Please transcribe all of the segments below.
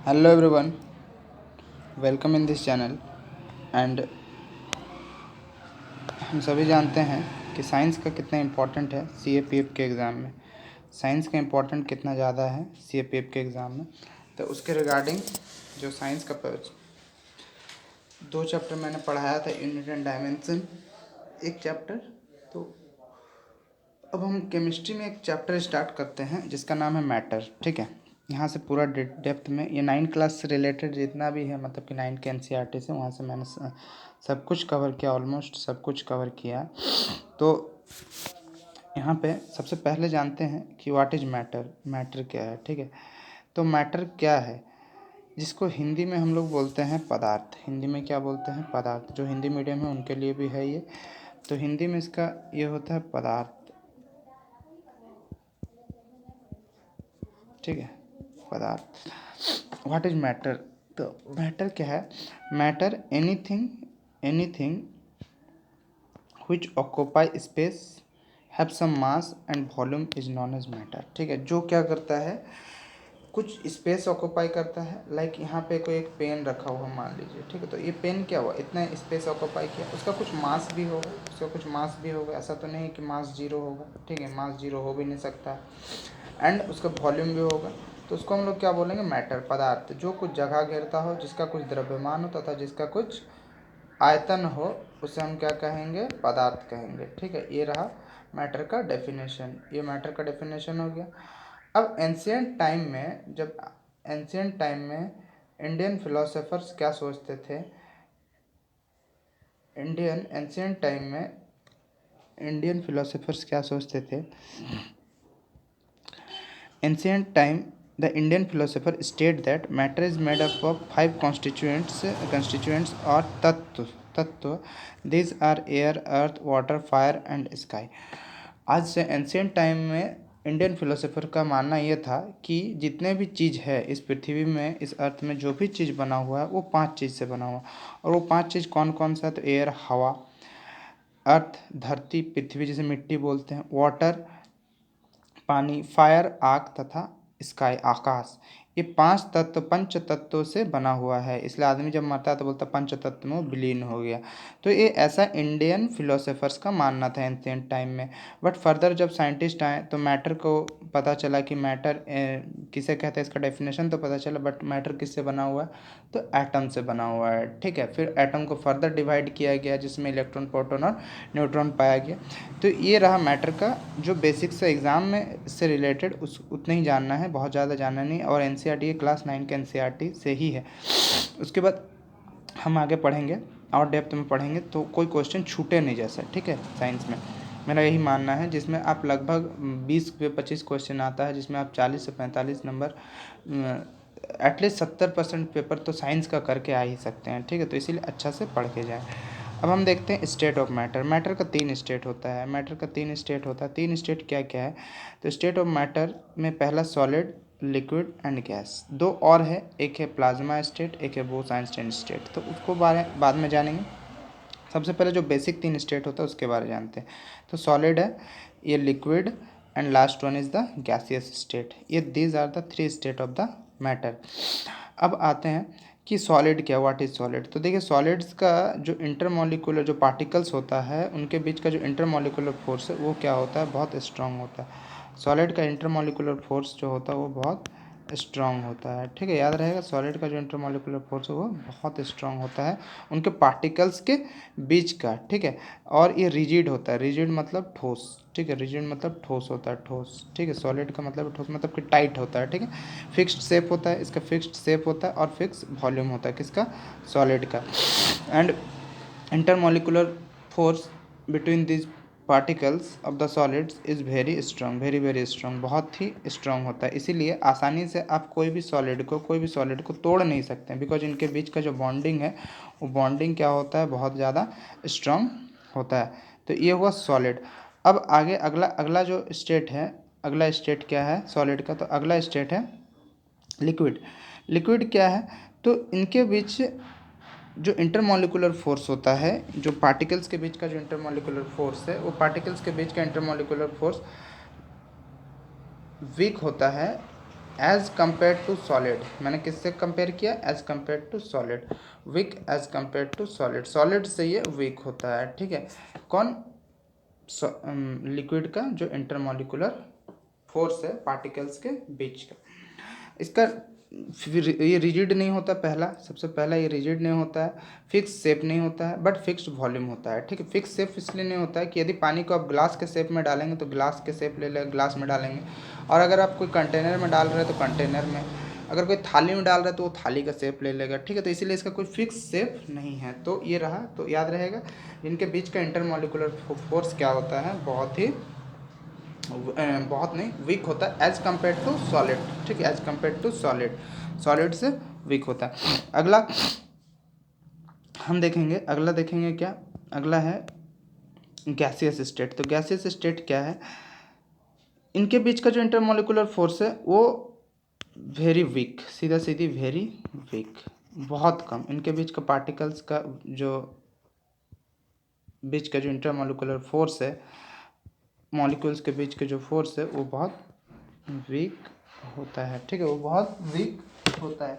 Hello everyone, welcome in this channel. And हम सभी जानते हैं कि साइंस का कितना इम्पोर्टेंट है सीएपीएफ के एग्ज़ाम में। साइंस का इम्पोर्टेंट कितना ज़्यादा है सीएपीएफ के एग्ज़ाम में, तो उसके रिगार्डिंग जो साइंस का 2 चैप्टर मैंने पढ़ाया था, यूनिट एंड डायमेंशन एक चैप्टर। तो अब हम केमिस्ट्री में एक चैप्टर स्टार्ट करते हैं जिसका नाम है मैटर। ठीक है, यहाँ से पूरा डेप्थ में ये 9 क्लास से रिलेटेड जितना भी है, मतलब कि 9 के एनसीईआरटी से, वहाँ से मैंने सब कुछ कवर किया, ऑलमोस्ट सब कुछ कवर किया। तो यहाँ पे सबसे पहले जानते हैं कि व्हाट इज़ मैटर। मैटर क्या है? ठीक है, तो मैटर क्या है, जिसको हिंदी में हम लोग बोलते हैं पदार्थ। हिंदी में क्या बोलते हैं? पदार्थ। जो हिंदी मीडियम है उनके लिए भी है ये। तो हिंदी में इसका ये होता है पदार्थ। ठीक है, पदार्थ। What is matter? तो मैटर क्या है? Matter anything which occupy space, have some mass and volume is known as matter। ठीक है, जो क्या करता है, कुछ स्पेस ऑक्यूपाई करता है। लाइक यहाँ पे कोई एक पेन रखा हुआ मान लीजिए। ठीक है, तो ये पेन क्या हुआ, इतना स्पेस ऑक्यूपाई किया, उसका कुछ मास भी होगा। ऐसा तो नहीं कि मास जीरो होगा। ठीक है, मास जीरो हो भी नहीं सकता। एंड उसका वॉल्यूम भी होगा। तो उसको हम लोग क्या बोलेंगे? मैटर, पदार्थ। जो कुछ जगह घेरता हो, जिसका कुछ द्रव्यमान हो तथा जिसका कुछ आयतन हो, उसे हम क्या कहेंगे? पदार्थ कहेंगे। ठीक है, ये रहा मैटर का डेफिनेशन। ये मैटर का डेफिनेशन हो गया। अब एंशियंट टाइम में इंडियन फिलोसोफर्स क्या सोचते थे? एंशियंट टाइम में इंडियन फिलोसोफर्स क्या सोचते थे? Ancient time, the Indian philosopher state that matter is made up of 5 constituents or तत्व। These are air, earth, water, fire and sky। आज से एंशियंट टाइम में इंडियन फिलोसोफर का मानना यह था कि जितने भी चीज़ है इस पृथ्वी में, इस अर्थ में जो भी चीज़ बना हुआ है वो 5 चीज़ से बना हुआ है। और वो 5 चीज़ कौन कौन सा है? तो एयर हवा, अर्थ धरती पृथ्वी जिसे मिट्टी बोलते हैं, वाटर पानी, फायर आग तथा स्काई आकाश। ये 5 तत्वों से बना हुआ है। इसलिए आदमी जब मरता है तो बोलता है पंच तत्व में विलीन हो गया। तो ये ऐसा इंडियन फिलोसोफर्स का मानना था एंशियंट टाइम में। बट फर्दर जब साइंटिस्ट आए तो मैटर को पता चला कि मैटर किसे कहते हैं, इसका डेफिनेशन तो पता चला, बट मैटर किससे बना हुआ है? तो एटम से बना हुआ है। ठीक है, फिर एटम को फर्दर डिवाइड किया गया जिसमें इलेक्ट्रॉन, प्रोटॉन और न्यूट्रॉन पाया गया। तो ये रहा मैटर का जो बेसिक्स है। एग्ज़ाम में से रिलेटेड उस उतना ही जानना है, बहुत ज़्यादा जानना नहीं। और एनसीईआरटी क्लास 9 के एनसीईआरटी से ही है। उसके बाद हम आगे पढ़ेंगे और डेप्थ में पढ़ेंगे, तो कोई क्वेश्चन छूटे नहीं जैसा। ठीक है, साइंस में मेरा यही मानना है, जिसमें आप लगभग 20 से 25 क्वेश्चन आता है, जिसमें आप 40 से 45 नंबर, एटलीस्ट 70% पेपर तो साइंस का करके आ ही सकते हैं। ठीक है, तो इसीलिए अच्छा से पढ़ के जाएँ। अब हम देखते हैं स्टेट ऑफ मैटर। मैटर का 3 स्टेट होता है। मैटर का 3 स्टेट होता है। 3 स्टेट क्या क्या है? तो स्टेट ऑफ मैटर में पहला सॉलिड, लिक्विड एंड गैस। 2 और है, एक है प्लाज्मा स्टेट, एक है बोस-आइंस्टाइन स्टेट। तो उसको बाद में जानेंगे। सबसे पहले जो बेसिक 3 स्टेट होता है उसके बारे में जानते हैं। तो सॉलिड है, ये liquid and last one is the gaseous state. ये these are the 3 state of the matter. अब आते हैं कि सॉलिड क्या, व्हाट इज़ सॉलिड। तो देखिए, सॉलिड्स का जो इंटरमॉलिक्यूलर जो पार्टिकल्स होता है उनके बीच का जो इंटरमॉलिक्यूलर फोर्स है वो क्या होता है? बहुत स्ट्रांग होता है। सॉलिड का इंटरमॉलिक्यूलर फोर्स जो होता है वो बहुत स्ट्रांग होता है। ठीक है, याद रहेगा, सॉलिड का जो इंटरमॉलिक्यूलर फोर्स है वो बहुत स्ट्रांग होता है उनके पार्टिकल्स के बीच का। ठीक है, और ये रिजिड होता है। रिजिड मतलब ठोस। ठीक है, रिजिड मतलब ठोस होता है, ठोस। ठीक है, सॉलिड का मतलब ठोस मतलब कि टाइट होता है। ठीक है, फिक्स्ड शेप होता है, इसका फिक्स्ड शेप होता है और फिक्स वॉल्यूम होता है, किसका? सॉलिड का। And intermolecular force between this particles of the solids is very strong, very very strong, बहुत ही स्ट्रांग होता है। इसीलिए आसानी से आप कोई भी सॉलिड को तोड़ नहीं सकते हैं, बिकॉज इनके बीच का जो बॉन्डिंग है वो बॉन्डिंग क्या होता है? बहुत ज़्यादा स्ट्रांग होता है। तो ये हुआ सॉलिड। अब आगे अगला अगला जो स्टेट है, अगला स्टेट क्या है सॉलिड का? तो अगला स्टेट है लिक्विड। लिक्विड क्या है? तो इनके बीच जो इंटरमॉलिक्यूलर फोर्स होता है, जो पार्टिकल्स के बीच का जो इंटरमॉलिक्यूलर फोर्स है, वो पार्टिकल्स के बीच का इंटरमॉलिक्यूलर फोर्स वीक होता है एज कंपेयर टू सॉलिड, मैंने किससे कंपेयर किया? As compare to solid, weak as compare to solid, solid से ये वीक होता है, ठीक है। कौन? लिक्विड का जो इंटरमॉलिक्यूलर फोर्स है पार्टिकल्स के बीच का, इसका फिर ये रिजिड नहीं होता, पहला सबसे पहला ये रिजिड नहीं होता है, फिक्स शेप नहीं होता है, बट फिक्स्ड वॉल्यूम होता है, ठीक है। फिक्स शेप इसलिए नहीं होता है कि यदि पानी को आप ग्लास के शेप में डालेंगे तो ग्लास के शेप ले लेगा, ग्लास में डालेंगे, और अगर आप कोई कंटेनर में डाल रहे हैं तो कंटेनर में, अगर कोई थाली में डाल रहा है तो वो थाली का शेप ले लेगा, ठीक है। तो इसीलिए इसका कोई फिक्स शेप नहीं है। तो ये रहा, तो याद रहेगा इनके बीच का इंटरमॉलिक्यूलर फोर्स क्या होता है, बहुत नहीं, वीक होता है एज कम्पेयर टू सॉलिड, ठीक है, as compare to solid, solid से वीक होता है। अगला हम देखेंगे, अगला देखेंगे क्या, अगला है गैसियस स्टेट। तो गैसियस स्टेट क्या है? इनके बीच का जो इंटरमॉलिक्यूलर फोर्स है वो वेरी वीक, सीधा सीधी वेरी वीक, बहुत कम। इनके बीच का पार्टिकल्स का जो बीच का जो इंटरमॉलिक्यूलर फोर्स है, मॉलिक्यूल्स के बीच के जो फोर्स है वो बहुत वीक होता है, ठीक है, वो बहुत वीक होता है।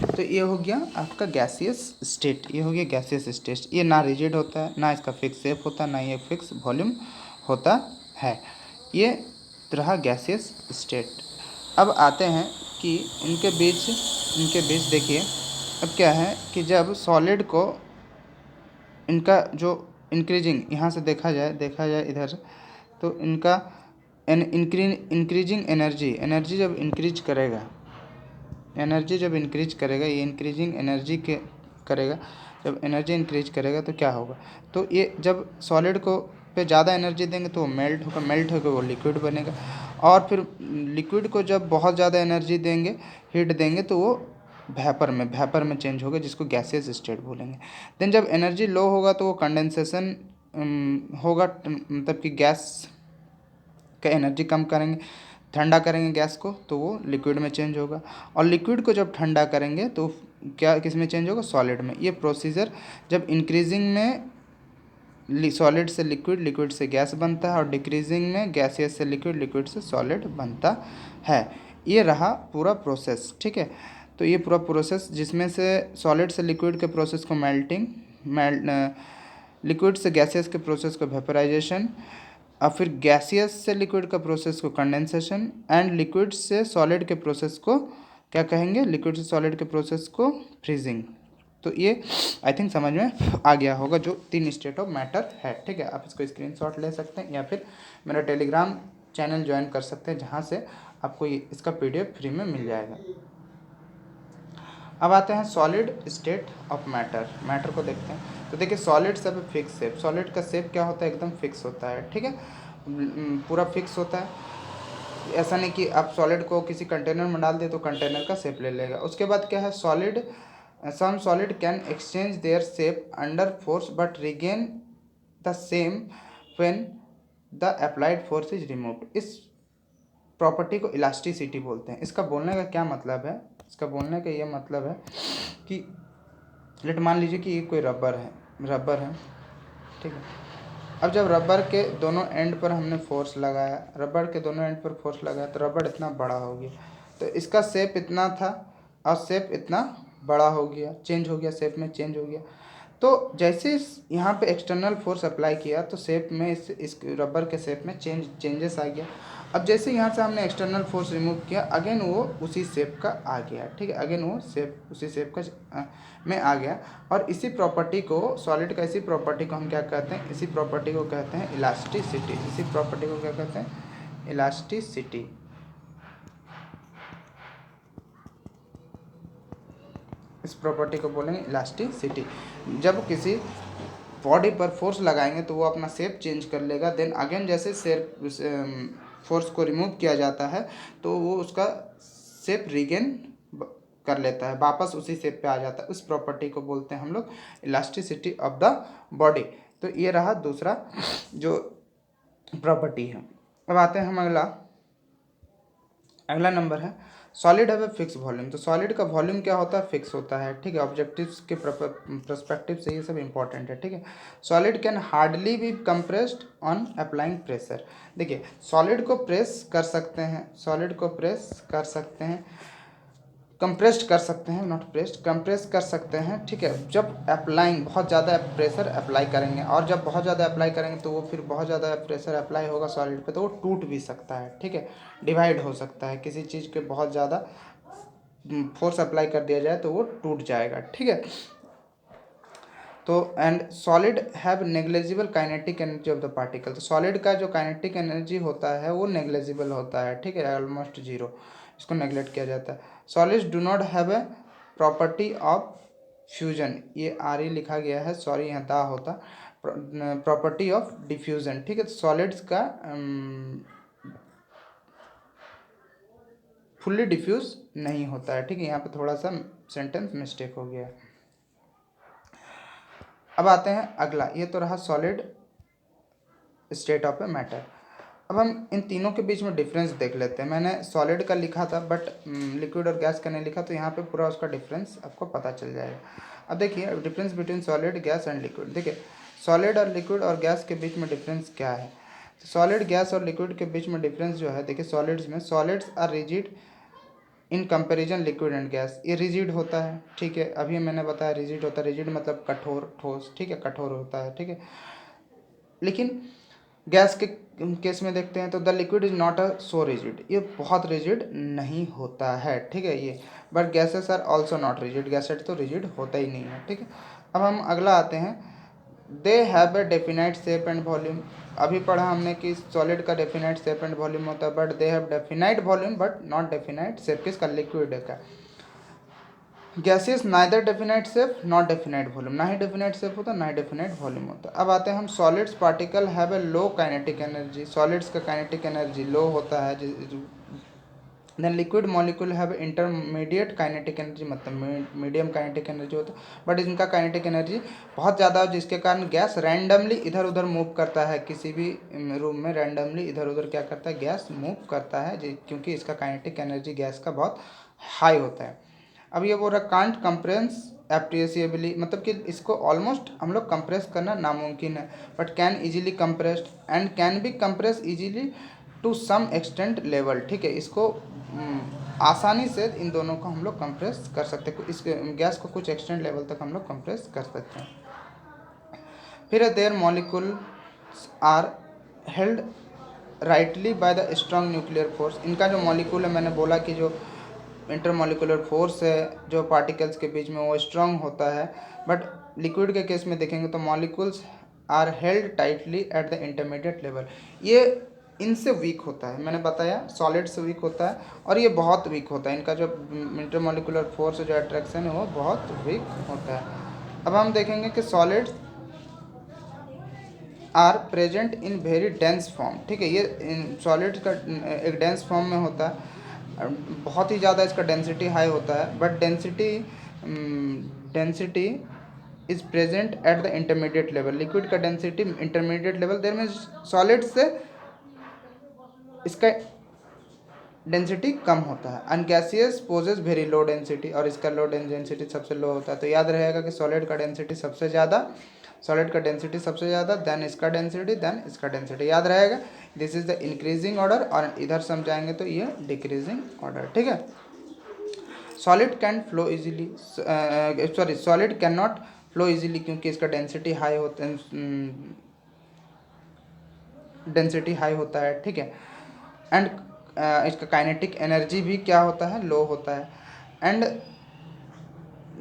तो ये हो गया आपका गैसियस स्टेट, ये हो गया गैसियस स्टेट। ये ना रिजिड होता है, ना इसका फिक्स शेप होता है, ना ये फिक्स वॉल्यूम होता है। ये रहा गैसियस स्टेट। अब आते हैं कि इनके बीच देखिए, अब क्या है कि जब सॉलिड को इनका जो इंक्रीजिंग, यहाँ से देखा जाए इधर, तो इनका इंक्रीजिंग एनर्जी जब इंक्रीज करेगा, ये इंक्रीजिंग एनर्जी के करेगा, जब एनर्जी इंक्रीज करेगा तो क्या होगा? तो ये जब सॉलिड को पे ज़्यादा एनर्जी देंगे तो वो मेल्ट होकर वो लिक्विड बनेगा, और फिर लिक्विड को जब बहुत ज़्यादा एनर्जी देंगे, हीट देंगे, तो वो वेपर में चेंज होगा, जिसको गैसियस स्टेट बोलेंगे। देन जब एनर्जी लो होगा तो वो कंडेंसेशन होगा, मतलब कि गैस का एनर्जी कम करेंगे, ठंडा करेंगे गैस को, तो वो लिक्विड में चेंज होगा, और लिक्विड को जब ठंडा करेंगे तो क्या किस में चेंज होगा? सॉलिड में। ये प्रोसीजर जब इंक्रीजिंग में सॉलिड से लिक्विड, लिक्विड से गैस बनता है, और डिक्रीजिंग में गैसियस से लिक्विड, लिक्विड से सॉलिड बनता है। ये रहा पूरा प्रोसेस, ठीक है। तो ये पूरा प्रोसेस जिसमें से सॉलिड से लिक्विड के प्रोसेस को लिक्विड से गैसियस के प्रोसेस को वेपराइजेशन, और फिर गैसियस से लिक्विड का प्रोसेस को कंडेंसेशन, एंड लिक्विड से सॉलिड के प्रोसेस को क्या कहेंगे? लिक्विड से सॉलिड के प्रोसेस को फ्रीजिंग। तो ये आई थिंक समझ में आ गया होगा जो 3 स्टेट ऑफ मैटर है, ठीक है। आप इसको स्क्रीनशॉट ले सकते हैं या फिर मेरा टेलीग्राम चैनल ज्वाइन कर सकते हैं, जहाँ से आपको इसका PDF फ्री में मिल जाएगा। अब आते हैं सॉलिड स्टेट ऑफ मैटर को देखते हैं। तो देखिए सॉलिड सब फिक्स शेप, सॉलिड का शेप क्या होता है? एकदम फिक्स होता है, ठीक है, पूरा फिक्स होता है। ऐसा नहीं कि आप सॉलिड को किसी कंटेनर में डाल दे तो कंटेनर का शेप ले लेगा। उसके बाद क्या है? Some solid can exchange their shape under force but regain the same when the applied force is removed. इस प्रॉपर्टी को इलास्टिसिटी बोलते हैं। इसका बोलने का क्या मतलब है? इसका बोलने का ये मतलब है कि मान लीजिए कि ये कोई रबर है, ठीक है। अब जब रबर के दोनों एंड पर हमने फोर्स लगाया, तो रबर इतना बड़ा हो गया, तो इसका शेप इतना था और शेप इतना बड़ा हो गया, चेंज हो गया, शेप में चेंज हो गया। तो जैसे यहाँ पे एक्सटर्नल फोर्स अप्लाई किया तो शेप में इस रबर के शेप में चेंजेस आ गया। अब जैसे यहाँ से हमने एक्सटर्नल फोर्स रिमूव किया, अगेन वो उसी शेप का आ गया, ठीक है, अगेन वो उसी शेप का में आ गया। और इसी प्रॉपर्टी को, सॉलिड का इसी प्रॉपर्टी को हम क्या कहते हैं? इसी प्रॉपर्टी को कहते हैं इलास्टिसिटी। इसी प्रॉपर्टी को क्या कहते हैं? इलास्टिसिटी। इस प्रॉपर्टी को बोलेंगे इलास्टिसिटी। जब किसी बॉडी पर फोर्स लगाएंगे तो वो अपना शेप चेंज कर लेगा, देन अगेन जैसे फोर्स को रिमूव किया जाता है तो वो उसका शेप रिगेन कर लेता है, वापस उसी शेप पे आ जाता है। उस प्रॉपर्टी को बोलते हैं हम लोग इलास्टिसिटी ऑफ द बॉडी। तो ये रहा दूसरा जो प्रॉपर्टी है। अब आते हैं हम अगला अगला नंबर है solid have a fix volume. तो सॉलिड का वॉल्यूम क्या होता है, फिक्स होता है, ठीक है। ऑब्जेक्टिव्स के परस्पेक्टिव से ये सब इंपॉर्टेंट है, ठीक है। Solid can hardly B compressed on applying pressure. देखिए सॉलिड को प्रेस कर सकते हैं, सॉलिड को प्रेस कर सकते हैं, कंप्रेस्ड कर सकते हैं, नॉट प्रेस्ड, कंप्रेस कर सकते हैं, ठीक है। जब अप्लाइंग बहुत ज़्यादा प्रेशर अप्लाई करेंगे, और जब बहुत ज़्यादा अप्लाई करेंगे तो वो फिर बहुत ज़्यादा प्रेशर अप्लाई होगा सॉलिड पे तो वो टूट भी सकता है, ठीक है, डिवाइड हो सकता है। किसी चीज़ के बहुत ज़्यादा फोर्स अप्लाई कर दिया जाए तो वो टूट जाएगा, ठीक है। तो and solid have negligible kinetic energy of the particle. तो सॉलिड का जो काइनेटिक एनर्जी होता है वो नेग्लेजिबल होता है, ठीक है, ऑलमोस्ट जीरो, इसको नेग्लेक्ट किया जाता है। Solids do not have a property of fusion, ये आर ई लिखा गया है, सॉरी यहाँ दा होता, प्रॉपर्टी ऑफ डिफ्यूजन, ठीक है। सॉलिड्स का फुल्ली डिफ्यूज नहीं होता है, ठीक है। यहाँ पे थोड़ा सा सेंटेंस मिस्टेक हो गया है। अब आते हैं अगला, ये तो रहा solid state of a matter. अब हम इन तीनों के बीच में डिफरेंस देख लेते हैं। मैंने सॉलिड का लिखा था बट लिक्विड और गैस का नहीं लिखा, तो यहाँ पे पूरा उसका डिफरेंस आपको पता चल जाएगा। अब देखिए difference between solid, gas and liquid. देखिए सॉलिड और लिक्विड और गैस के बीच में डिफरेंस क्या है। तो सॉलिड, गैस और लिक्विड के बीच में डिफरेंस जो है, देखिए सॉलिड्स में, solids are rigid in comparison liquid and gas. ये रिजिड होता है, ठीक है, अभी मैंने बताया रिजिड होता है, रिजिड मतलब कठोर, ठोस, ठीक है, कठोर होता है, ठीक है। लेकिन गैस के केस में देखते हैं तो the liquid is not a so rigid, ये बहुत रिजिड नहीं होता है, ठीक है, ये। But gases are also not rigid, gases तो रिजिड होता ही नहीं है, ठीक है। अब हम अगला आते हैं, they have a definite shape and volume. अभी पढ़ा हमने कि सॉलिड का डेफिनाइट शेप एंड वॉल्यूम होता है, but they have definite volume but not definite shape. किसका, लिक्विड का। Gases neither definite shape not definite volume, ना ही डेफिनाइट शेप होता ना ही डेफिनाइट वॉल्यूम होता। अब आते हैं हम solids particle have a low kinetic energy. Solids का काइनेटिक एनर्जी लो होता है। Then liquid molecule have intermediate kinetic energy, मतलब मीडियम काइनेटिक एनर्जी होता है, बट इनका काइनेटिक एनर्जी बहुत ज़्यादा हो, जिसके कारण गैस रैंडमली इधर उधर मूव करता है। किसी भी रूम में रैंडमली इधर उधर क्या करता है, गैस मूव करता है, क्योंकि इसका काइनेटिक एनर्जी गैस का बहुत हाई होता है। अब ये बोल रहा कांट कंप्रेस एप्रिसिएबली, मतलब कि इसको ऑलमोस्ट हम लोग कंप्रेस करना नामुमकिन है, but can easily compressed and can be compress easily to some extent level, ठीक है। इसको आसानी से इन दोनों को हम लोग कंप्रेस कर सकते हैं, इस गैस को कुछ एक्सटेंट लेवल तक हम लोग कंप्रेस कर सकते हैं। फिर their molecules are held rightly by the strong nuclear force. इनका जो मॉलिक्यूल है, मैंने बोला कि जो इंटरमोलिकुलर फोर्स है जो पार्टिकल्स के बीच में, वो स्ट्रांग होता है। बट लिक्विड के केस में देखेंगे तो molecules are held tightly at the intermediate level, ये इनसे वीक होता है। मैंने बताया सॉलिड से वीक होता है और ये बहुत वीक होता है, इनका जो इंटरमोलिकुलर फोर्स जो अट्रैक्शन है वो बहुत वीक होता है। अब हम देखेंगे कि solids are present in very dense form, ठीक है। ये सॉलिड्स का एक डेंस फॉर्म में होता है, बहुत ही ज़्यादा इसका डेंसिटी हाई होता है, but density is present at the intermediate level. Liquid का डेंसिटी इंटरमीडिएट लेवल, देर में सॉलिड से इसका डेंसिटी कम होता है। And gaseous possess very low density, और इसका लो डेंसिटी सबसे लो होता है। तो याद रहेगा कि सॉलिड का डेंसिटी सबसे ज़्यादा, सॉलिड का डेंसिटी सबसे ज़्यादा, देन इसका डेंसिटी, देन इसका डेंसिटी, याद रहेगा। This is the increasing order, और इधर समझाएंगे तो ये डिक्रीजिंग ऑर्डर, ठीक है। Solid can flow easily, sorry solid can not flow easily, क्योंकि इसका डेंसिटी हाई होता है, डेंसिटी हाई होता है, ठीक है। एंड इसका काइनेटिक एनर्जी भी क्या होता है, लो होता है। And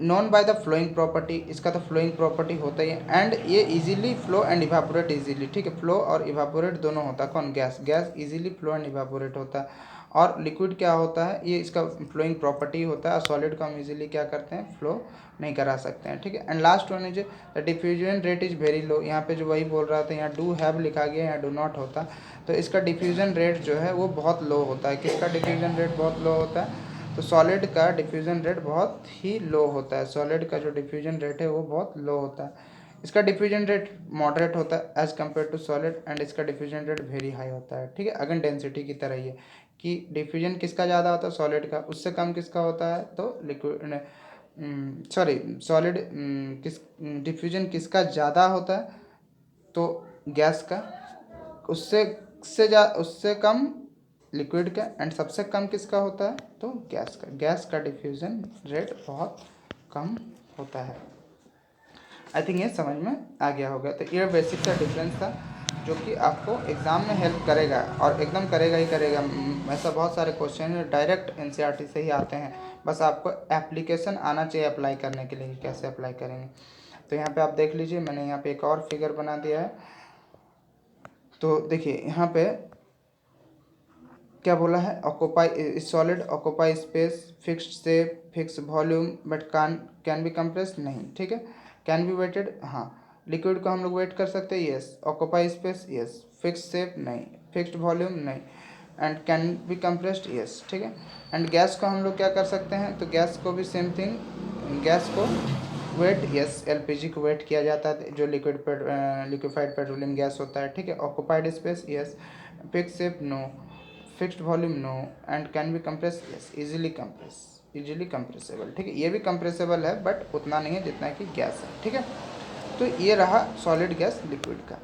known by the flowing property, इसका तो फ्लोइंग प्रॉपर्टी होता ही है। एंड ये easily flow and evaporate easily, ठीक है, फ्लो और इवापोरेट दोनों होता है। कौन, gas, gas easily flow and evaporate होता है। और लिक्विड क्या होता है, ये इसका फ्लोइंग प्रॉपर्टी होता है, और सॉलिड को हम इजीली क्या करते हैं, फ्लो नहीं करा सकते हैं, ठीक है। And last one is the diffusion rate is very low. यहाँ पे जो वही बोल रहा था, यहाँ डू हैव लिखा गया, यहाँ डू नॉट होता, तो इसका डिफ्यूजन रेट जो है वो बहुत लो होता है। किसका डिफ्यूजन रेट बहुत लो होता है, तो सॉलिड का डिफ्यूज़न रेट बहुत ही लो होता है। सॉलिड का जो डिफ्यूज़न रेट है वो बहुत लो होता है। इसका डिफ्यूज़न रेट मॉडरेट होता है as compare to solid, and इसका डिफ्यूज़न रेट वेरी हाई होता है, ठीक है, अगेन डेंसिटी की तरह ही है। कि डिफ्यूजन किसका ज़्यादा होता है, सॉलिड का, उससे कम किसका होता है तो लिक्विड, सॉरी सॉलिड, किस डिफ्यूजन किसका ज़्यादा होता है तो गैस का, उससे कम लिक्विड का, एंड सबसे कम किसका होता है तो गैस का डिफ्यूजन रेट बहुत कम होता है। आई थिंक ये समझ में आ गया होगा। तो ये बेसिक सा डिफरेंस था जो कि आपको एग्ज़ाम में हेल्प करेगा, और एकदम करेगा ही करेगा। ऐसा बहुत सारे क्वेश्चन डायरेक्ट एनसीईआरटी से ही आते हैं, बस आपको एप्लीकेशन आना चाहिए अप्लाई करने के लिए कि कैसे अप्लाई करेंगे। तो यहाँ पे आप देख लीजिए, मैंने यहाँ पे एक और फिगर बना दिया है। तो देखिए यहाँ पे क्या बोला है, occupy solid occupy space, fixed shape, fix volume, but can be compressed नहीं, ठीक है। कैन बी वेटेड, हाँ। लिक्विड को हम लोग वेट कर सकते हैं, yes. Occupy space, yes. Fix shape, नहीं। फिक्स्ड वॉल्यूम, नहीं। And can B compressed, yes, ठीक है। एंड गैस को हम लोग क्या कर सकते हैं, तो गैस को भी सेम थिंग, गैस को वेट, यस। एलपीजी को वेट किया जाता है, जो लिक्विफाइड पेट्रोलियम गैस होता है, ठीक है। Occupied space, yes. Fix shape, no. Fixed volume, no. And can be compress, yes. Easily compressible, ठीक है। ये भी कंप्रेसेबल है बट उतना नहीं है जितना कि गैस है, ठीक है। तो ये रहा सॉलिड गैस लिक्विड का।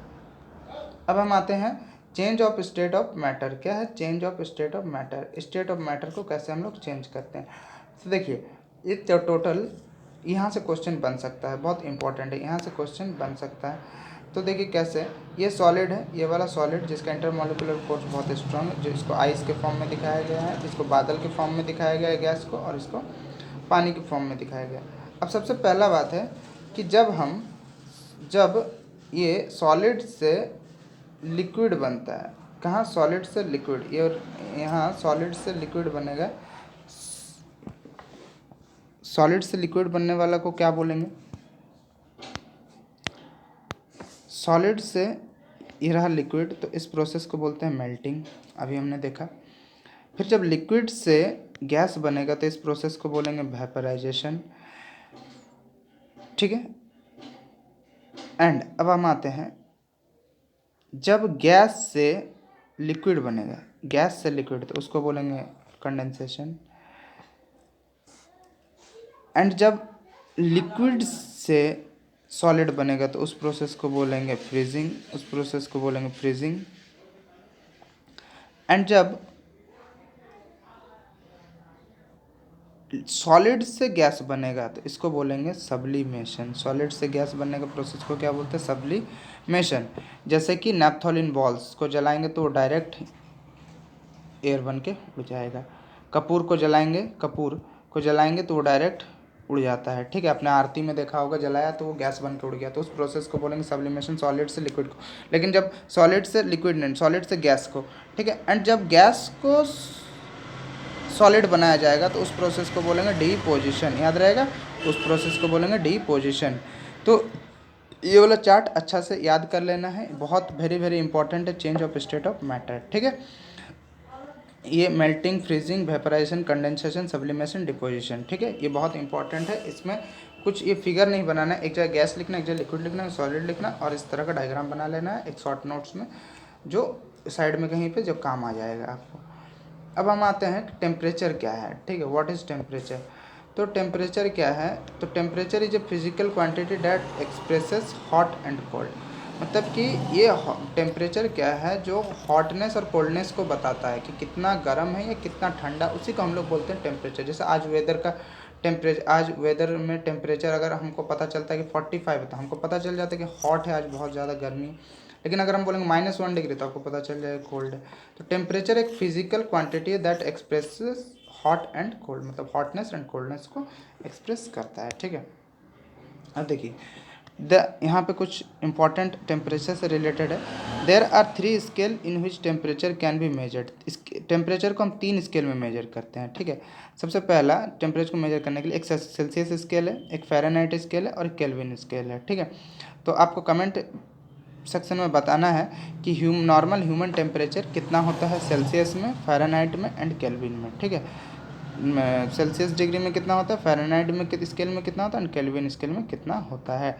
अब हम आते हैं change of state of matter. क्या है change of state of matter? State of matter को कैसे हम लोग चेंज करते हैं, तो देखिए ये टोटल यहाँ से क्वेश्चन बन सकता है, बहुत इंपॉर्टेंट है, यहाँ से क्वेश्चन बन सकता है। तो देखिए कैसे, ये सॉलिड है, ये वाला सॉलिड जिसका इंटरमोलिकुलर फोर्स बहुत स्ट्रांग है, जो इसको आइस के फॉर्म में दिखाया गया है, इसको बादल के फॉर्म में दिखाया गया है गैस को, और इसको पानी के फॉर्म में दिखाया गया है। अब सबसे पहला बात है कि जब ये सॉलिड से लिक्विड बनता है, कहाँ सॉलिड से लिक्विड, ये यहाँ सॉलिड से लिक्विड बनेगा, सॉलिड से लिक्विड बनने वाला को क्या बोलेंगे, सॉलिड से ये रहा लिक्विड, तो इस प्रोसेस को बोलते हैं मेल्टिंग, अभी हमने देखा। फिर जब लिक्विड से गैस बनेगा तो इस प्रोसेस को बोलेंगे वेपराइजेशन, ठीक है। एंड अब हम आते हैं, जब गैस से लिक्विड बनेगा, गैस से लिक्विड, तो उसको बोलेंगे कंडेंसेशन। एंड जब लिक्विड से सॉलिड बनेगा तो उस प्रोसेस को बोलेंगे फ्रीजिंग, एंड जब सॉलिड से गैस बनेगा तो इसको बोलेंगे सब्लिमेशन। सॉलिड से गैस बनने का प्रोसेस को क्या बोलते हैं, सब्लिमेशन। जैसे कि नैप्थोलिन बॉल्स को जलाएंगे तो वो डायरेक्ट एयर बन के उड़ जाएगा। कपूर को जलाएंगे तो वो डायरेक्ट उड़ जाता है, ठीक है। अपने आरती में देखा होगा, जलाया तो वो गैस बन के उड़ गया, तो उस प्रोसेस को बोलेंगे सब्लिमेशन, सॉलिड से लिक्विड को। लेकिन जब सॉलिड से लिक्विड नहीं, सॉलिड से गैस को, ठीक है। एंड जब गैस को सॉलिड बनाया जाएगा तो उस प्रोसेस को बोलेंगे डिपोजिशन, याद रहेगा, उस प्रोसेस को बोलेंगे डिपोजिशन। तो ये वाला चार्ट अच्छा से याद कर लेना है, बहुत वेरी इंपॉर्टेंट है, change of state of matter, ठीक है। ये melting, freezing, vaporisation, condensation, sublimation, deposition, ठीक है। ये बहुत इंपॉर्टेंट है, इसमें कुछ ये फिगर नहीं बनाना है, एक जगह गैस लिखना, एक जगह लिक्विड लिखना, सॉलिड लिखना, और इस तरह का डायग्राम बना लेना है एक शॉर्ट नोट्स में, जो साइड में कहीं पे जो काम आ जाएगा आपको। अब हम आते हैं टेम्परेचर क्या है, ठीक है। What is temperature? तो टेम्परेचर क्या है, तो temperature is a physical quantity that expresses hot and cold. मतलब कि ये टेम्परेचर क्या है, जो हॉटनेस और कोल्डनेस को बताता है कि कितना गर्म है या कितना ठंडा, उसी को हम लोग बोलते हैं टेम्परेचर। जैसे आज वेदर में टेम्परेचर अगर हमको पता चलता है कि 45 है तो हमको पता चल जाता है कि हॉट है, आज बहुत ज़्यादा गर्मी। लेकिन अगर हम बोलेंगे -1 डिग्री तो आपको पता चल जाएगा कोल्ड है। तो टेम्परेचर एक फिजिकल क्वांटिटी है that expresses hot and cold, मतलब हॉटनेस एंड कोल्डनेस को एक्सप्रेस करता है, ठीक है। अब देखिए यहाँ पे कुछ इंपॉर्टेंट टेम्परेचर से रिलेटेड है। There are 3 scale in which temperature can be measured. इस टेम्परेचर को हम 3 स्केल में मेजर करते हैं, ठीक है। सबसे पहला टेम्परेचर को मेजर करने के लिए एक सेल्सियस स्केल है, एक फ़ारेनहाइट स्केल है और एक केल्विन स्केल है, ठीक है। तो आपको कमेंट सेक्शन में बताना है कि नॉर्मल ह्यूमन टेम्परेचर कितना होता है सेल्सियस में, फ़ारेनहाइट में एंड केल्विन में, ठीक है। सेल्सियस डिग्री में कितना होता है, फ़ारेनहाइट में स्केल में कितना होता है, एंड केल्विन स्केल में कितना होता है।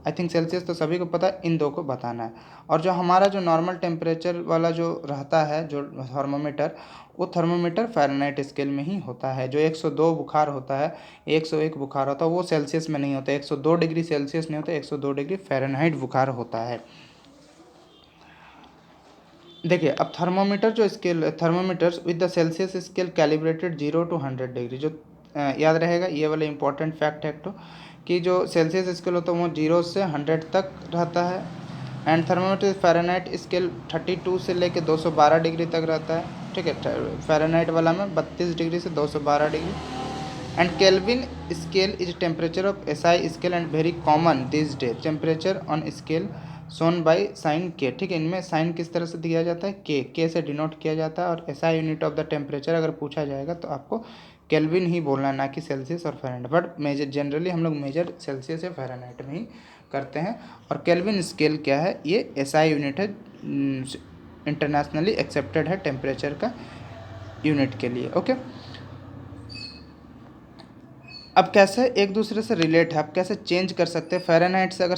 आई थिंक सेल्सियस तो सभी को पता है, इन दो को बताना है। और जो हमारा जो नॉर्मल टेम्परेचर वाला जो रहता है जो थर्मोमीटर, वो थर्मोमीटर फ़ारेनहाइट स्केल में ही होता है। जो 102 बुखार होता है, 101 बुखार होता है, वो सेल्सियस में नहीं होता, 102 डिग्री सेल्सियस नहीं होता, 102 डिग्री फ़ारेनहाइट बुखार होता है। देखिए अब थर्मोमीटर जो scale, thermometers with the Celsius scale calibrated 0 to 100 degree, जो याद रहेगा ये वाला इंपॉर्टेंट फैक्ट है तो, कि जो सेल्सियस स्केल होता है वो 0 से 100 तक रहता है। एंड थर्मोमीटर फ़ारेनहाइट स्केल 32 से लेके 212 डिग्री तक रहता है, ठीक है। फ़ारेनहाइट वाला में 32 डिग्री से 212 degree. And kelvin scale is temperature of SI scale and very common this day, temperature on scale shown by sine के, ठीक है। इनमें साइन किस तरह से दिया जाता है, के से डिनोट किया जाता है। और SI unit of the temperature अगर पूछा जाएगा तो आपको केल्विन ही बोलना है, ना कि सेल्सियस और फ़ारेनहाइट। बट मेजर जनरली हम लोग मेजर सेल्सियस या फ़ारेनहाइट में ही करते हैं। और केल्विन स्केल क्या है, ये एसआई यूनिट है, इंटरनेशनली एक्सेप्टेड है टेम्परेचर का यूनिट के लिए, ओके। अब कैसे एक दूसरे से रिलेट है, आप कैसे चेंज कर सकते हैं फ़ारेनहाइट से, अगर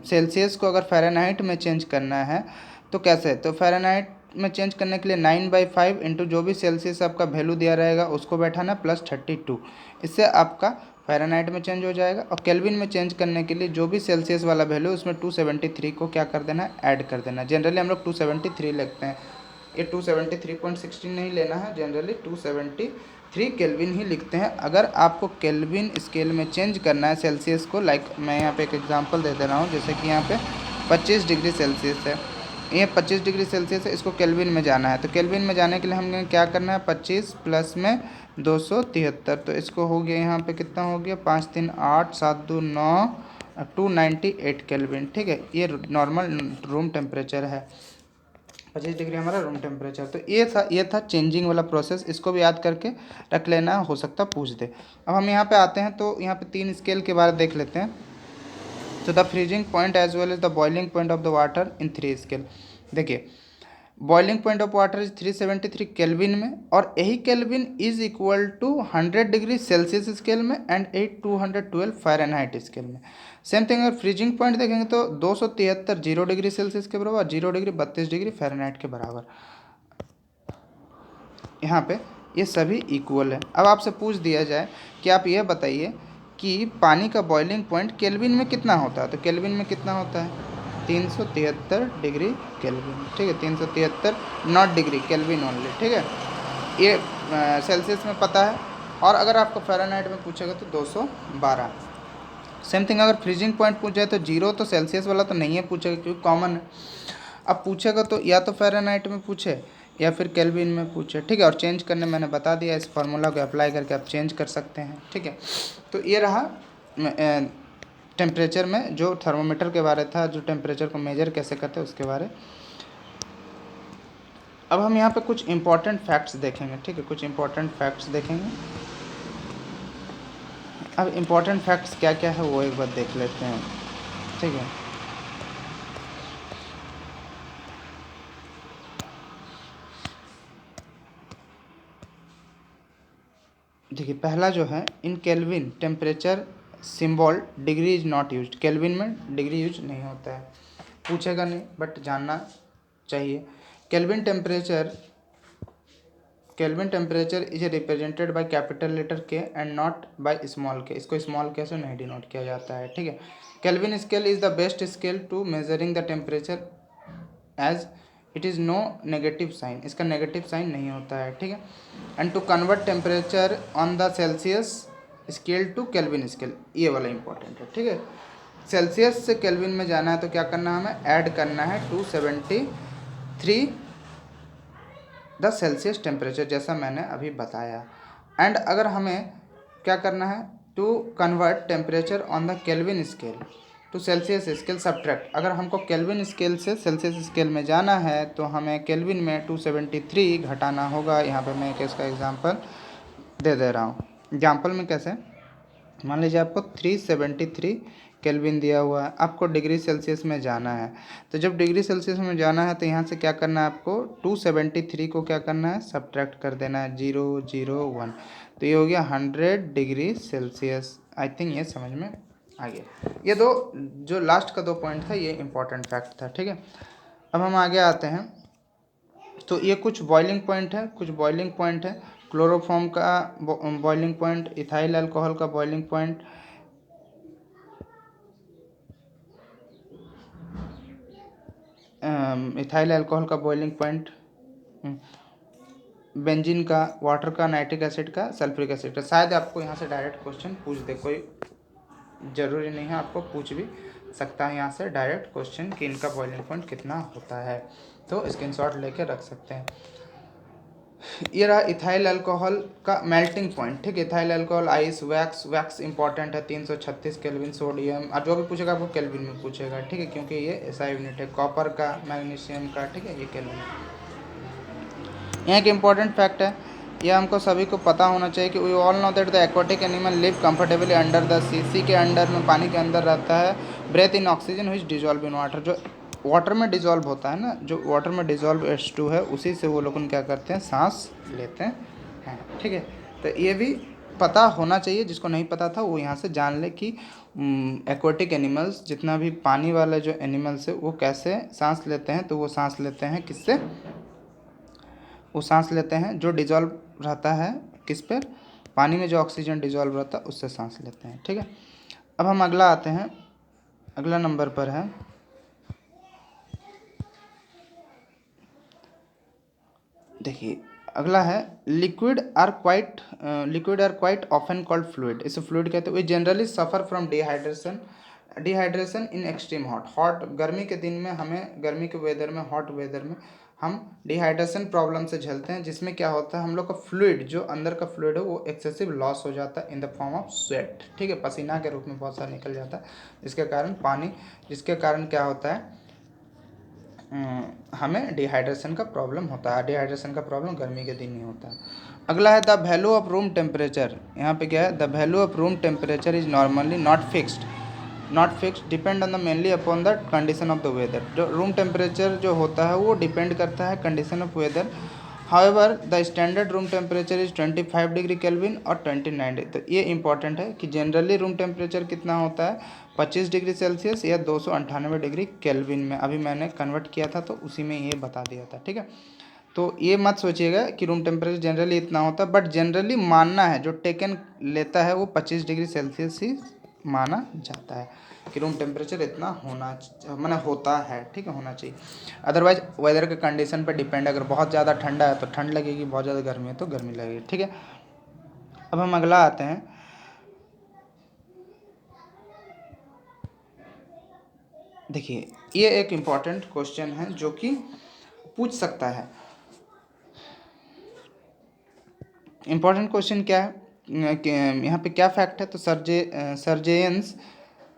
सेल्सियस को अगर फ़ारेनहाइट में चेंज करना है तो कैसे, तो फ़ारेनहाइट में चेंज करने के लिए 9/5 इंटू जो भी सेल्सियस आपका वैल्यू दिया रहेगा उसको बैठाना प्लस 32, इससे आपका फ़ारेनहाइट में चेंज हो जाएगा। और केल्विन में चेंज करने के लिए जो भी सेल्सियस वाला वैल्यू उसमें 273 को क्या कर देना है, ऐड कर देना। जनरली हम लोग 273 लिखते हैं, ये 273.16 नहीं लेना है, जनरली 273 केल्विन ही लिखते हैं। अगर आपको केल्विन स्केल में चेंज करना है सेल्सियस को, लाइक मैं यहाँ पे एक एग्जांपल दे दे रहा हूँ, जैसे कि यहाँ पे 25 डिग्री सेल्सियस है, ये 25 डिग्री सेल्सियस है, इसको केल्विन में जाना है। तो केल्विन में जाने के लिए हमें क्या करना है, 25 प्लस में 273, तो इसको हो गया यहाँ पे कितना हो गया, 5 3 8 7 2 9 298 केल्विन, ठीक है। ये नॉर्मल रूम टेम्परेचर है, 25 डिग्री हमारा रूम टेम्परेचर। तो ये था चेंजिंग वाला प्रोसेस, इसको भी याद करके रख लेना, हो सकता पूछ दे। अब हम यहाँ पे आते हैं तो यहाँ पे 3 स्केल के बारे में देख लेते हैं। तो the freezing point as well as the boiling point of the water in 3 scale. देखिए boiling point of water is 373 Kelvin में, और यही Kelvin is equal to 100 degree Celsius scale में एंड 212 फ़ारेनहाइट स्केल में। सेम थिंग अगर freezing point देखेंगे तो 273 0 degree Celsius के बराबर, 0 डिग्री 32 डिग्री फ़ारेनहाइट के बराबर। यहाँ पे ये सभी इक्वल है। अब आपसे पूछ दिया जाए कि आप ये बताइए कि पानी का बॉइलिंग पॉइंट केल्विन में कितना होता है, तो केल्विन में कितना होता है, 373 डिग्री केल्विन, ठीक है। 373 नॉट डिग्री, केल्विन ओनली, ठीक है। ये सेल्सियस में पता है। और अगर आपको फ़ारेनहाइट में पूछेगा तो 212। सेम थिंग अगर फ्रीजिंग पॉइंट पूछ जाए तो 0 तो सेल्सियस वाला तो नहीं है पूछेगा, क्योंकि कॉमन है। अब पूछेगा तो या तो फ़ारेनहाइट में पूछे या फिर केल्विन में पूछे, ठीक है। और चेंज करने मैंने बता दिया, इस फार्मूला को अप्लाई करके आप चेंज कर सकते हैं, ठीक है। तो ये रहा टेम्परेचर में जो थर्मोमीटर के बारे था, जो टेम्परेचर को मेजर कैसे करते हैं उसके बारे। अब हम यहाँ पे कुछ इंपॉर्टेंट फैक्ट्स देखेंगे, ठीक है, कुछ इंपॉर्टेंट फैक्ट्स देखेंगे। अब इंपॉर्टेंट फैक्ट्स क्या क्या है वो एक बार देख लेते हैं, ठीक है। देखिए पहला जो है, in Kelvin temperature symbol degree is not used, Kelvin में डिग्री यूज नहीं होता है, पूछेगा नहीं बट जानना चाहिए। Kelvin temperature is represented by capital letter K and not by small K, इसको स्मॉल के से नहीं डिनोट किया जाता है, ठीक है। Kelvin scale is the best scale to measuring the temperature as it is no negative sign, इसका नेगेटिव साइन नहीं होता है, ठीक है। And to convert temperature on the Celsius scale to Kelvin scale, ये वाला इंपॉर्टेंट है, ठीक है। सेल्सियस से केल्विन में जाना है तो क्या करना है, हमें ऐड करना है 273 द सेल्सियस टेम्परेचर, जैसा मैंने अभी बताया। एंड अगर हमें क्या करना है, to convert temperature on the Kelvin scale to Celsius scale subtract, अगर हमको केल्विन स्केल से सेल्सियस स्केल में जाना है तो हमें केल्विन में 273 घटाना होगा। यहाँ पे मैं एक इसका एग्जांपल दे रहा हूँ। एग्जांपल में कैसे, मान लीजिए आपको 373 केल्विन दिया हुआ है, आपको डिग्री सेल्सियस में जाना है। तो जब डिग्री सेल्सियस में जाना है तो यहाँ से क्या करना है, आपको 273 को क्या करना है, सब्ट्रैक्ट कर देना है, 0 0 1, तो ये हो गया 100 डिग्री सेल्सियस। आई थिंक ये समझ में आगे ये दो जो लास्ट का 2 पॉइंट था ये इंपॉर्टेंट फैक्ट था, ठीक है। अब हम आगे आते हैं, तो ये कुछ बॉइलिंग पॉइंट है, कुछ बॉइलिंग पॉइंट है। क्लोरोफॉर्म का बॉइलिंग पॉइंट, इथाइल अल्कोहल का बॉइलिंग पॉइंट, इथाइल अल्कोहल का बॉइलिंग पॉइंट, बेंजीन का, वाटर का, नाइट्रिक एसिड का, सल्फ्यूरिक एसिड का। शायद आपको यहाँ से डायरेक्ट क्वेश्चन पूछ दे, कोई ज़रूरी नहीं है, आपको पूछ भी सकता है यहाँ से डायरेक्ट क्वेश्चन कि इनका बॉइलिंग पॉइंट कितना होता है, तो स्क्रीनशॉट लेके रख सकते हैं। ये रहा इथाइल अल्कोहल का मेल्टिंग पॉइंट, ठीक है। Ethyl alcohol, ice, wax, wax important है, 336 केल्विन। सोडियम, और जो भी पूछेगा आपको केल्विन में पूछेगा, ठीक है, क्योंकि ये ऐसा यूनिट है। कॉपर का, मैग्नीशियम का, ठीक है, ये केल्विन। यहाँ एक इम्पॉर्टेंट फैक्ट है, ये हमको सभी को पता होना चाहिए कि we all know that the aquatic animal live comfortably under the sea के अंडर में, पानी के अंदर रहता है। Breathe in oxygen which dissolve in water, जो वाटर में डिजॉल्व होता है ना, जो वाटर में डिजॉल्व H2 है, उसी से वो लोग क्या करते हैं, सांस लेते हैं, ठीक है। तो ये भी पता होना चाहिए, जिसको नहीं पता था वो यहाँ से जान ले कि एक्वाटिक एनिमल्स, जितना भी पानी वाला जो एनिमल्स है वो कैसे सांस लेते हैं। तो वो सांस लेते हैं किससे, वो सांस लेते हैं जो डिजॉल्व रहता है किस पर, पानी में जो ऑक्सीजन डिजॉल्व रहता है उससे सांस लेते हैं, ठीक है। अब हम अगला आते हैं, अगला नंबर पर है, देखिए अगला है liquid are quite often called fluid. इसे फ्लूइड कहते हैं। We generally suffer from dehydration in extreme hot गर्मी के दिन में, हमें गर्मी के वेदर में, हॉट वेदर में हम डिहाइड्रेशन प्रॉब्लम से झेलते हैं, जिसमें क्या होता है, हम लोग का फ्लूइड, जो अंदर का फ्लूइड है वो एक्सेसिव लॉस हो जाता है इन द फॉर्म ऑफ स्वेट, ठीक है, पसीना के रूप में बहुत सारा निकल जाता है, जिसके कारण क्या होता है, हमें डिहाइड्रेशन का प्रॉब्लम होता है। डिहाइड्रेशन का प्रॉब्लम गर्मी के दिन ही होता है। अगला है the value of room temperature. यहाँ पे क्या है, the value of room temperature is normally not fixed depend on the mainly upon the condition of the weather. जो रूम टेम्परेचर जो होता है वो डिपेंड करता है condition of weather. However the standard room temperature is 25 degree Kelvin और 29 degree. तो ये इंपॉर्टेंट है कि जनरली रूम टेम्परेचर कितना होता है, 25 डिग्री सेल्सियस या 298 डिग्री केल्विन में। अभी मैंने कन्वर्ट किया था तो उसी में ये बता दिया था, ठीक है। तो ये मत सोचिएगा कि रूम टेम्परेचर जनरली इतना होता है, बट जनरली मानना है, जो टेकन लेता है वो 25 डिग्री सेल्सियस ही माना जाता है कि रूम टेम्परेचर इतना माने होता है, ठीक है, होना चाहिए। अदरवाइज वेदर के कंडीशन पर डिपेंड, अगर बहुत ज़्यादा ठंडा है तो ठंड लगेगी, बहुत ज़्यादा गर्मी है तो गर्मी लगेगी, ठीक है। अब हम अगला आते हैं, देखिए ये एक इम्पॉर्टेंट क्वेश्चन है जो कि पूछ सकता है। इम्पॉर्टेंट क्वेश्चन क्या है, यहाँ पे क्या फैक्ट है, तो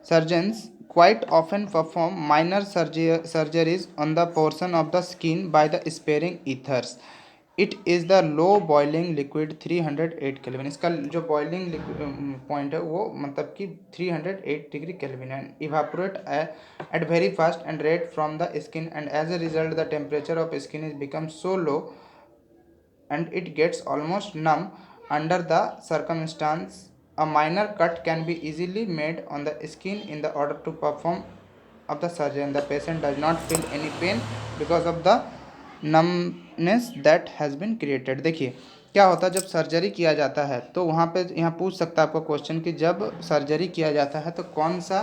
सर्जेन्स quite often perform minor surgeries on the portion of the skin by the sparing ethers. It is the low boiling liquid 308 kelvin. इसका जो बॉइलिंग पॉइंट है वो मतलब कि 308 डिग्री केल्विन है। Evaporate at very fast and rate from the skin, and as a result the temperature of skin is become so low and it gets almost numb under the circumstance. A minor cut can be easily made on the skin in the order to perform of the surgery. The patient does not feel any pain because of the numbness that has been created. देखिए क्या होता है जब surgery किया जाता है, तो वहाँ पे यहाँ पूछ सकता है आपको क्वेश्चन कि जब सर्जरी किया जाता है तो कौन सा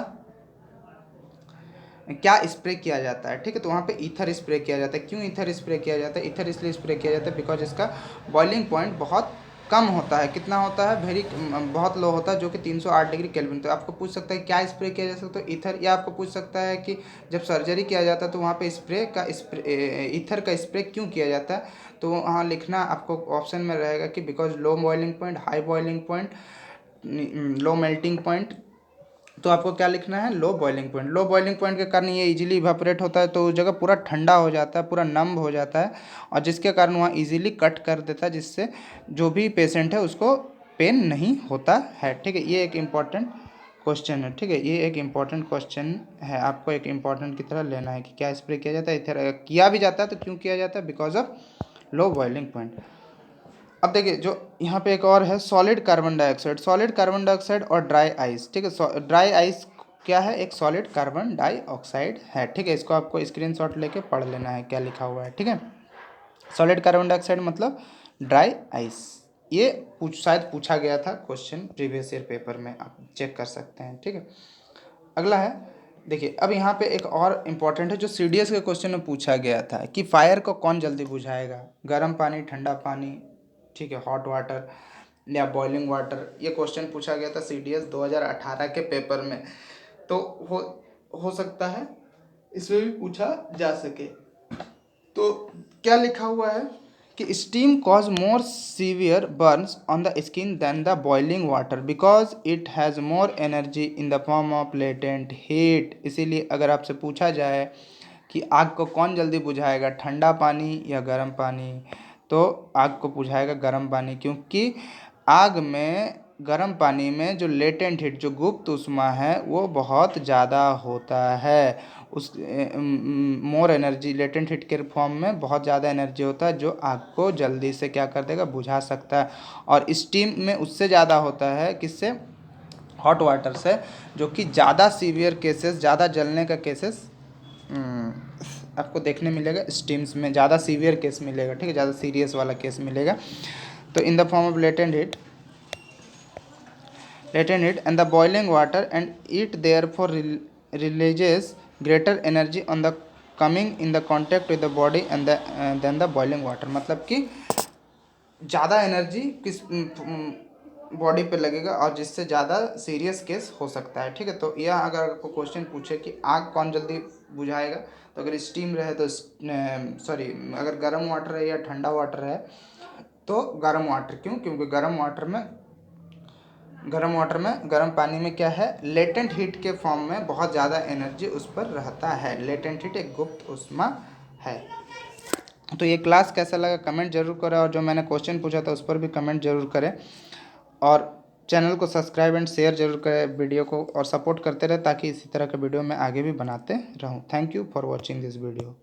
क्या स्प्रे किया जाता है, ठीक है। तो वहाँ पे ईथर स्प्रे किया जाता है। क्यों ईथर स्प्रे किया जाता है, ईथर इसलिए स्प्रे किया जाता है बिकॉज इसका बॉइलिंग पॉइंट बहुत कम होता है। कितना होता है, बहुत लो होता है, जो कि 308 डिग्री केल्विन। तो आपको पूछ सकता है क्या स्प्रे किया जा सकता है, ईथर, या आपको पूछ सकता है कि जब सर्जरी किया जाता है तो वहाँ पे ईथर का स्प्रे क्यों किया जाता है। तो वहाँ लिखना आपको ऑप्शन में रहेगा कि because low boiling point, high boiling point, low melting point. तो आपको क्या लिखना है, low boiling point. Low boiling point के कारण ये इजीली इवापोरेट होता है, तो उस जगह पूरा ठंडा हो जाता है, पूरा नम हो जाता है, और जिसके कारण वहाँ इजीली कट कर देता है, जिससे जो भी पेशेंट है उसको पेन नहीं होता है, ठीक है। ये एक इम्पॉर्टेंट क्वेश्चन है, ठीक है, ये एक इम्पॉर्टेंट क्वेश्चन है, आपको एक इम्पॉर्टेंट की तरह लेना है कि क्या स्प्रे किया जाता है। इधर किया भी जाता है तो क्यों किया जाता है, because of low boiling point. अब देखिए जो यहाँ पे एक और है solid carbon dioxide, solid carbon dioxide और ड्राई आइस, ठीक है। ड्राई आइस क्या है, एक सॉलिड कार्बन डाइऑक्साइड है, ठीक है। इसको आपको स्क्रीनशॉट लेके पढ़ लेना है क्या लिखा हुआ है, ठीक है। सॉलिड कार्बन डाइऑक्साइड मतलब ड्राई आइस। ये शायद पूछा गया था क्वेश्चन प्रीवियस ईयर पेपर में, आप चेक कर सकते हैं, ठीक है। अगला है, देखिए अब यहाँ पे एक और इम्पॉर्टेंट है जो सीडीएस के क्वेश्चन में पूछा गया था कि फायर को कौन जल्दी बुझाएगा, गर्म पानी, ठंडा पानी, ठीक है, हॉट वाटर या बॉइलिंग वाटर। ये क्वेश्चन पूछा गया था सीडीएस 2018 के पेपर में, तो हो सकता है इसमें भी पूछा जा सके। तो क्या लिखा हुआ है कि steam cause more severe burns on the skin than the boiling water because it has more energy in the form of latent heat. इसीलिए अगर आपसे पूछा जाए कि आग को कौन जल्दी बुझाएगा, ठंडा पानी या गर्म पानी, तो आग को बुझाएगा गर्म पानी, क्योंकि आग में गर्म पानी में जो लेटेंट हीट, जो गुप्त ऊष्मा है, वो बहुत ज़्यादा होता है। उस मोर एनर्जी, लेटेंट हीट के फॉर्म में बहुत ज़्यादा एनर्जी होता है, जो आग को जल्दी से क्या कर देगा, बुझा सकता है। और स्टीम में उससे ज़्यादा होता है, किससे, हॉट वाटर से, जो कि ज़्यादा सीवियर केसेस, ज़्यादा जलने का केसेस आपको देखने मिलेगा। स्टीम्स में ज़्यादा सीवियर केस मिलेगा, ठीक है, ज़्यादा सीरियस वाला केस मिलेगा। तो इन the form of latent heat and the boiling water, and it therefore releases greater energy on the coming in the contact with the body and than the boiling water। मतलब कि ज़्यादा energy किस body पे लगेगा और जिससे ज़्यादा serious case हो सकता है, ठीक है। तो यह अगर आपको क्वेश्चन पूछे कि आग कौन जल्दी बुझाएगा, तो अगर स्टीम रहे तो सॉरी, अगर गर्म वाटर है या ठंडा वाटर है तो गर्म वाटर। क्यों? क्योंकि गर्म वाटर में गर्म पानी में क्या है, लेटेंट हीट के फॉर्म में बहुत ज़्यादा एनर्जी उस पर रहता है। लेटेंट हीट एक गुप्त ऊष्मा है। तो ये क्लास कैसा लगा कमेंट जरूर करें, और जो मैंने क्वेश्चन पूछा था उस पर भी कमेंट जरूर करें, और चैनल को सब्सक्राइब एंड शेयर जरूर करें वीडियो को, और सपोर्ट करते रहे ताकि इसी तरह के वीडियो मैं आगे भी बनाते रहूं। Thank you for watching this video.